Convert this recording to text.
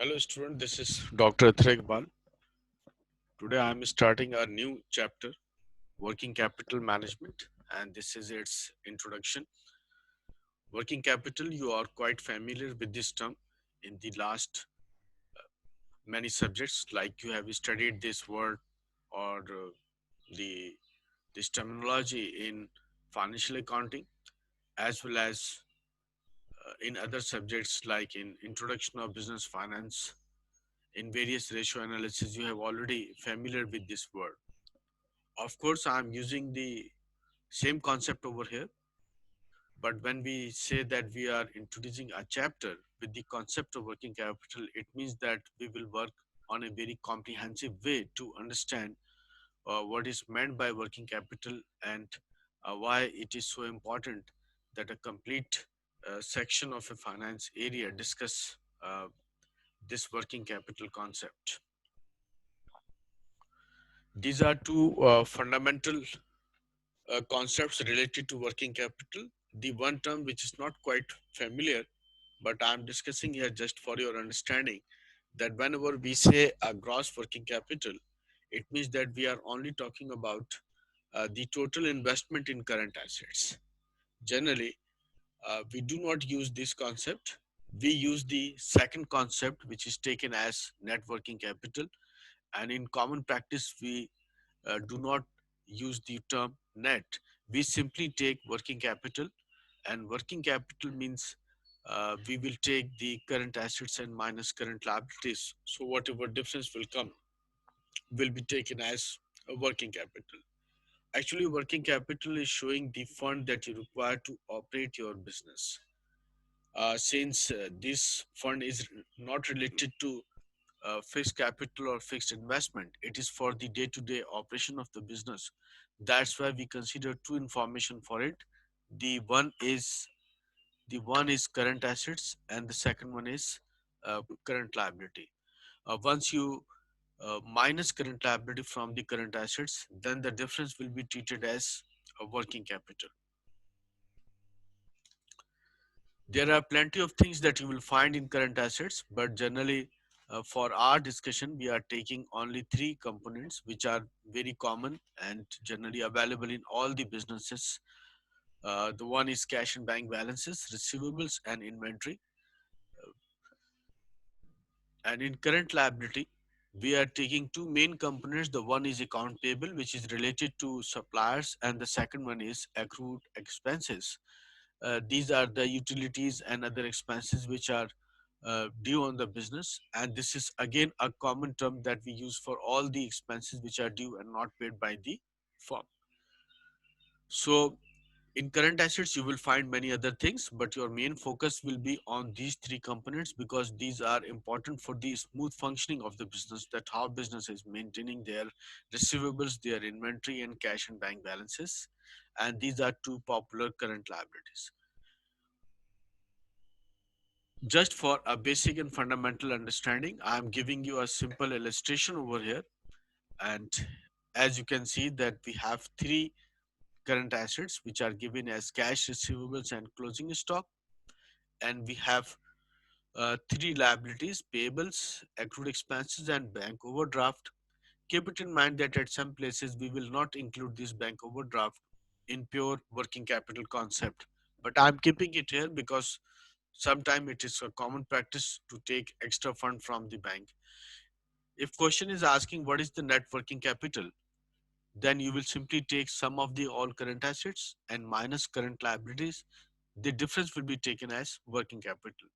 Hello student, this is Dr. Thregbal. Today I am starting a new chapter, Working Capital Management, and this is its introduction. Working capital, you are quite familiar with this term in the last many subjects, like you have studied this word or the this terminology in financial accounting, as well as in other subjects like in introduction of business finance, in various ratio analysis. You have already familiar with this word. Of course, I'm using the same concept over here, but when we say that we are introducing a chapter with the concept of working capital, it means that we will work on a very comprehensive way to understand what is meant by working capital and why it is so important that a complete section of a finance area discuss this working capital concept. These are two fundamental concepts related to working capital. The one term which is not quite familiar, but I'm discussing here just for your understanding, that whenever we say a gross working capital, it means that we are only talking about the total investment in current assets. Generally, we do not use this concept. We use the second concept, which is taken as net working capital. And in common practice, we do not use the term net. We simply take working capital, and working capital means we will take the current assets and minus current liabilities. So whatever difference will come will be taken as a working capital. Actually, working capital is showing the fund that you require to operate your business. Since this fund is not related to fixed capital or fixed investment, it is for the day-to-day operation of the business. That's why we consider two information for it. The one is the one is current assets, and the second one is current liability. Once you minus current liability from the current assets, then the difference will be treated as a working capital. There are plenty of things that you will find in current assets, but generally, for our discussion, we are taking only three components which are very common and generally available in all the businesses. The one is cash and bank balances, receivables, and inventory. And in current liability, we are taking two main components. The one is account payable, which is related to suppliers, and the second one is accrued expenses. These are the utilities and other expenses which are due on the business, and this is again a common term that we use for all the expenses which are due and not paid by the firm. So in current assets you will find many other things, but your main focus will be on these three components because these are important for the smooth functioning of the business, that how business is maintaining their receivables, their inventory, and cash and bank balances. And these are two popular current liabilities. Just for a basic and fundamental understanding, I'm giving you a simple illustration over here. And as you can see that we have three current assets which are given as cash, receivables, and closing stock. And we have three liabilities: payables, accrued expenses, and bank overdraft. Keep it in mind that at some places we will not include this bank overdraft in pure working capital concept. But I'm keeping it here because sometimes it is a common practice to take extra fund from the bank. If question is asking what is the net working capital, then you will simply take sum of the all current assets and minus current liabilities. The difference will be taken as working capital.